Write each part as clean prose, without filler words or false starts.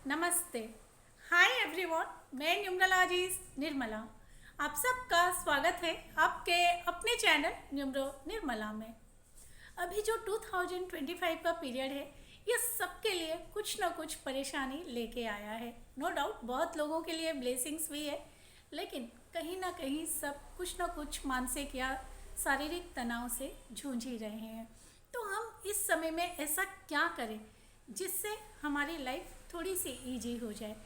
नमस्ते। Hi everyone. मैं numerologist Nirmala. आप सबका स्वागत है आपके अपने चैनल न्यूमरो निर्मला में। अभी जो 2025 का पीरियड है ये सबके लिए कुछ ना कुछ परेशानी लेके आया है। नो डाउट बहुत लोगों के लिए ब्लेसिंग्स भी है, लेकिन कहीं ना कहीं सब कुछ ना कुछ मानसिक या शारीरिक तनाव से जूझ ही रहे हैं। तो हम इस समय में ऐसा क्या करें जिससे हमारी लाइफ थोड़ी सी इजी हो जाए।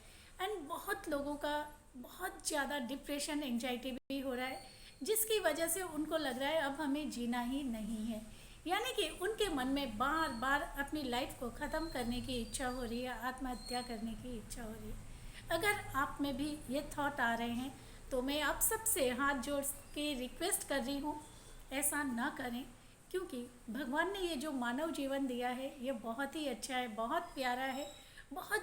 एंड बहुत लोगों का बहुत ज़्यादा डिप्रेशन एंजाइटी भी हो रहा है, जिसकी वजह से उनको लग रहा है अब हमें जीना ही नहीं है। यानी कि उनके मन में बार बार अपनी लाइफ को ख़त्म करने की इच्छा हो रही है, आत्महत्या करने की इच्छा हो रही है। अगर आप में भी ये थॉट आ रहे हैं तो मैं आप सबसे हाथ जोड़ के रिक्वेस्ट कर रही हूँ, ऐसा ना करें। क्योंकि भगवान ने ये जो मानव जीवन दिया है ये बहुत ही अच्छा है, बहुत प्यारा है, बहुत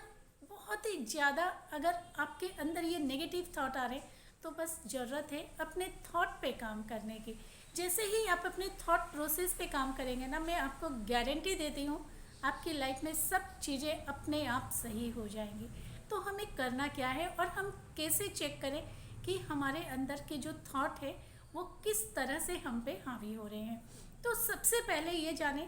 बहुत ही ज़्यादा। अगर आपके अंदर ये नेगेटिव थॉट आ रहे तो बस ज़रूरत है अपने थॉट पे काम करने की। जैसे ही आप अपने थॉट प्रोसेस पे काम करेंगे ना, मैं आपको गारंटी देती हूँ आपकी लाइफ में सब चीज़ें अपने आप सही हो जाएंगी। तो हमें करना क्या है और हम कैसे चेक करें कि हमारे अंदर के जो थॉट है वो किस तरह से हम पे हावी हो रहे हैं। तो सबसे पहले ये जानें,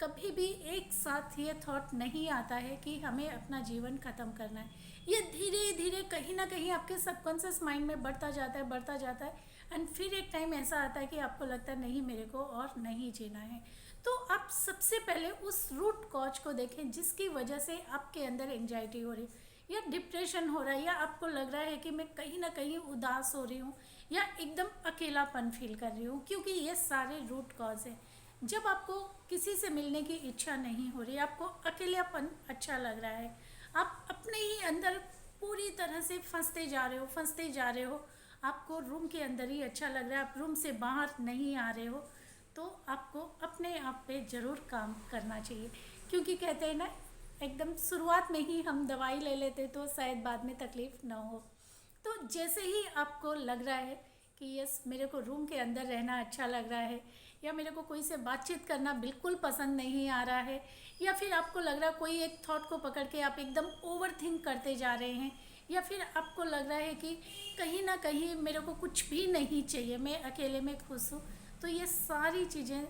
कभी भी एक साथ ये थॉट नहीं आता है कि हमें अपना जीवन ख़त्म करना है। ये धीरे धीरे कहीं ना कहीं आपके सबकॉन्शियस माइंड में बढ़ता जाता है, बढ़ता जाता है। एंड फिर एक टाइम ऐसा आता है कि आपको लगता है नहीं, मेरे को और नहीं जीना है। तो आप सबसे पहले उस रूट कॉज को देखें जिसकी वजह से आपके अंदर एंजाइटी हो रही है या डिप्रेशन हो रहा है, या आपको लग रहा है कि मैं कहीं ना कहीं उदास हो रही हूँ या एकदम अकेलापन फील कर रही हूँ। क्योंकि ये सारे रूट कॉज हैं। जब आपको किसी से मिलने की इच्छा नहीं हो रही, आपको अकेलापन अच्छा लग रहा है, आप अपने ही अंदर पूरी तरह से फंसते जा रहे हो, फंसते जा रहे हो, आपको रूम के अंदर ही अच्छा लग रहा है, आप रूम से बाहर नहीं आ रहे हो, तो आपको अपने आप पे ज़रूर काम करना चाहिए। क्योंकि कहते हैं ना, एकदम शुरुआत में ही हम दवाई ले लेते तो शायद बाद में तकलीफ़ ना हो। तो जैसे ही आपको लग रहा है कि यस, मेरे को रूम के अंदर रहना अच्छा लग रहा है, या मेरे को कोई से बातचीत करना बिल्कुल पसंद नहीं आ रहा है, या फिर आपको लग रहा है कोई एक थॉट को पकड़ के आप एकदम ओवर थिंक करते जा रहे हैं, या फिर आपको लग रहा है कि कहीं ना कहीं मेरे को कुछ भी नहीं चाहिए, मैं अकेले में खुश हूँ, तो ये सारी चीज़ें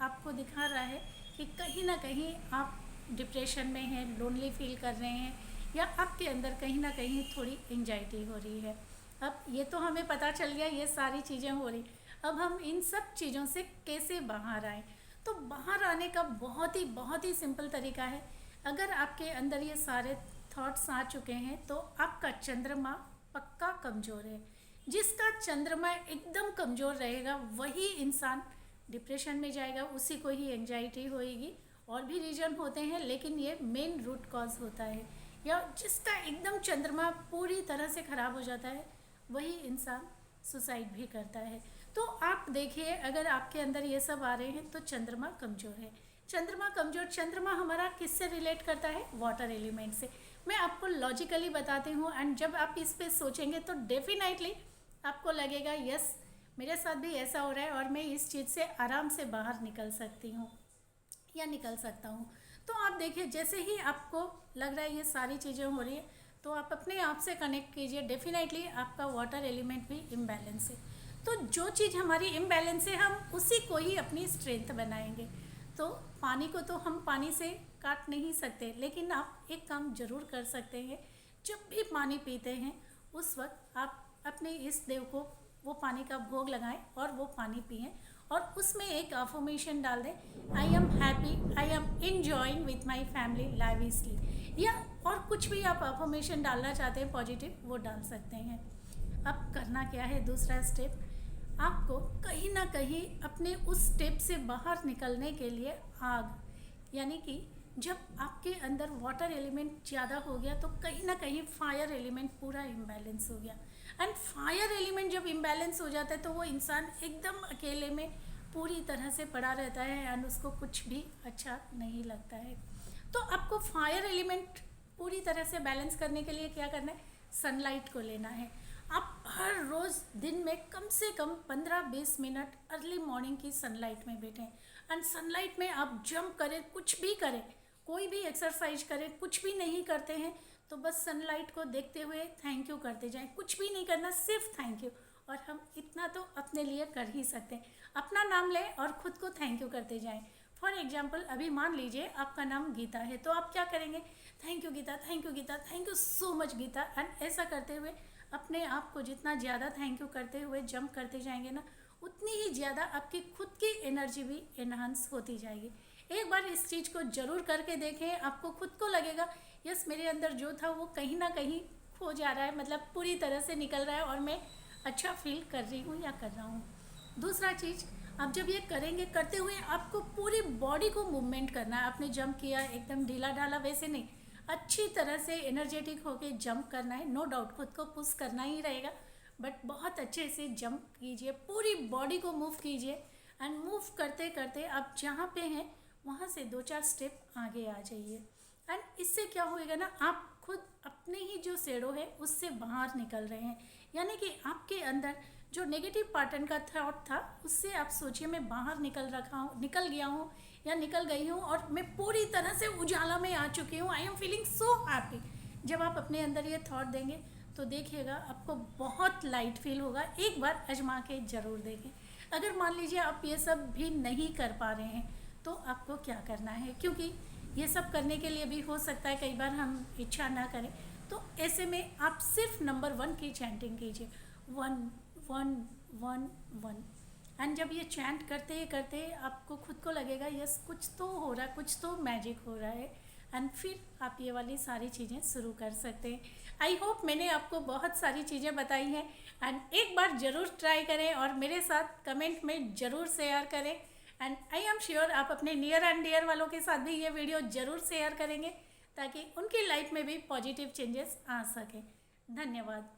आपको दिखा रहा है कि कहीं ना कहीं आप डिप्रेशन में हैं, लोनली फील कर रहे हैं, या आपके अंदर कहीं ना कहीं थोड़ी एंजाइटी हो रही है। अब ये तो हमें पता चल गया ये सारी चीज़ें हो रही, अब हम इन सब चीज़ों से कैसे बाहर आए। तो बाहर आने का बहुत ही सिंपल तरीका है। अगर आपके अंदर ये सारे थॉट्स आ चुके हैं तो आपका चंद्रमा पक्का कमज़ोर है। जिसका चंद्रमा एकदम कमज़ोर रहेगा वही इंसान डिप्रेशन में जाएगा, उसी को ही एंजाइटी होएगी। और भी रीज़न होते हैं, लेकिन ये मेन रूट कॉज होता है। या जिसका एकदम चंद्रमा पूरी तरह से ख़राब हो जाता है वही इंसान सुसाइड भी करता है। तो आप देखिए, अगर आपके अंदर ये सब आ रहे हैं तो चंद्रमा कमज़ोर है। चंद्रमा कमज़ोर, चंद्रमा हमारा किससे रिलेट करता है? वाटर एलिमेंट से। मैं आपको लॉजिकली बताती हूँ, एंड जब आप इस पे सोचेंगे तो डेफिनेटली आपको लगेगा यस, मेरे साथ भी ऐसा हो रहा है और मैं इस चीज़ से आराम से बाहर निकल सकती हूँ या निकल सकता हूँ। तो आप देखिए, जैसे ही आपको लग रहा है ये सारी चीज़ें हो रही है तो आप अपने आप से कनेक्ट कीजिए, डेफिनेटली आपका वाटर एलिमेंट भी इम्बैलेंस है। तो जो चीज़ हमारी इम्बैलेंस है हम उसी को ही अपनी स्ट्रेंथ बनाएंगे। तो पानी को तो हम पानी से काट नहीं सकते, लेकिन आप एक काम ज़रूर कर सकते हैं। जब भी पानी पीते हैं उस वक्त आप अपने इस देव को वो पानी का भोग लगाएं और वो पानी पिएं, और उसमें एक अफर्मेशन डाल दें, I am happy, I am enjoying with my family lively, या और कुछ भी आप अफर्मेशन डालना चाहते हैं पॉजिटिव, वो डाल सकते हैं। अब करना क्या है? दूसरा स्टेप, आपको कहीं ना कहीं अपने उस स्टेप से बाहर निकलने के लिए आग, यानी कि जब आपके अंदर वाटर एलिमेंट ज़्यादा हो गया तो कहीं ना कहीं फायर एलिमेंट पूरा इम्बैलेंस हो गया। एंड फायर एलिमेंट जब इम्बैलेंस हो जाता है तो वो इंसान एकदम अकेले में पूरी तरह से पड़ा रहता है एंड उसको कुछ भी अच्छा नहीं लगता है। तो आपको फायर एलिमेंट पूरी तरह से बैलेंस करने के लिए क्या करना है? सनलाइट को लेना है। आप हर रोज़ दिन में कम से कम 15-20 मिनट अर्ली मॉर्निंग की सनलाइट में बैठें, एंड सनलाइट में आप जंप करें, कुछ भी करें, कोई भी एक्सरसाइज करें, कुछ भी नहीं करते हैं तो बस सनलाइट को देखते हुए थैंक यू करते जाएं, कुछ भी नहीं करना, सिर्फ थैंक यू। और हम इतना तो अपने लिए कर ही सकते हैं, अपना नाम लें और ख़ुद को थैंक यू करते जाएं। फॉर एग्जाम्पल अभी मान लीजिए आपका नाम गीता है, तो आप क्या करेंगे, thank you Geeta, thank you Geeta, thank you so much Geeta. And ऐसा करते हुए अपने आप को जितना ज़्यादा थैंक यू करते हुए जंप करते जाएंगे ना, उतनी ही ज़्यादा आपकी खुद की एनर्जी भी एनहांस होती जाएगी। एक बार इस चीज़ को ज़रूर करके देखें, आपको खुद को लगेगा यस मेरे अंदर जो था वो कहीं ना कहीं खो जा रहा है, मतलब पूरी तरह से निकल रहा है और मैं अच्छा फील कर रही हूँ या कर रहा हूँ। दूसरा चीज़, आप जब ये करेंगे, करते हुए आपको पूरी बॉडी को मूवमेंट करना है। आपने जंप किया एकदम ढीला ढाला वैसे नहीं, अच्छी तरह से एनर्जेटिक होके जंप करना है। नो डाउट खुद को पुश करना ही रहेगा, बट बहुत अच्छे से जंप कीजिए, पूरी बॉडी को मूव कीजिए। एंड मूव करते करते आप जहाँ पे हैं वहाँ से 2-4 स्टेप आगे आ जाइए। एंड इससे क्या होएगा ना, आप खुद अपने ही जो शैडो है उससे बाहर निकल रहे हैं, यानी कि आपके अंदर जो नेगेटिव पैटर्न का थॉट था उससे आप सोचिए मैं बाहर निकल गया हूँ या निकल गई हूँ और मैं पूरी तरह से उजाला में आ चुकी हूँ। I am feeling so happy. जब आप अपने अंदर ये थॉट देंगे तो देखिएगा आपको बहुत लाइट फील होगा। एक बार आजमा के ज़रूर देखें। अगर मान लीजिए आप ये सब भी नहीं कर पा रहे हैं तो आपको क्या करना है, क्योंकि ये सब करने के लिए भी हो सकता है कई बार हम इच्छा ना करें, तो ऐसे में आप सिर्फ नंबर 1 की चैंटिंग कीजिए, 1 1 1 1। एंड जब ये चैंट करते करते आपको खुद को लगेगा यस कुछ तो हो रहा है, कुछ तो मैजिक हो रहा है, एंड फिर आप ये वाली सारी चीज़ें शुरू कर सकते हैं। आई होप मैंने आपको बहुत सारी चीज़ें बताई हैं, एंड एक बार ज़रूर ट्राई करें और मेरे साथ कमेंट में ज़रूर शेयर करें। एंड आई एम श्योर आप अपने नियर एंड डियर वालों के साथ भी ये वीडियो ज़रूर शेयर करेंगे ताकि उनकी लाइफ में भी पॉजिटिव चेंजेस आ सकें। धन्यवाद।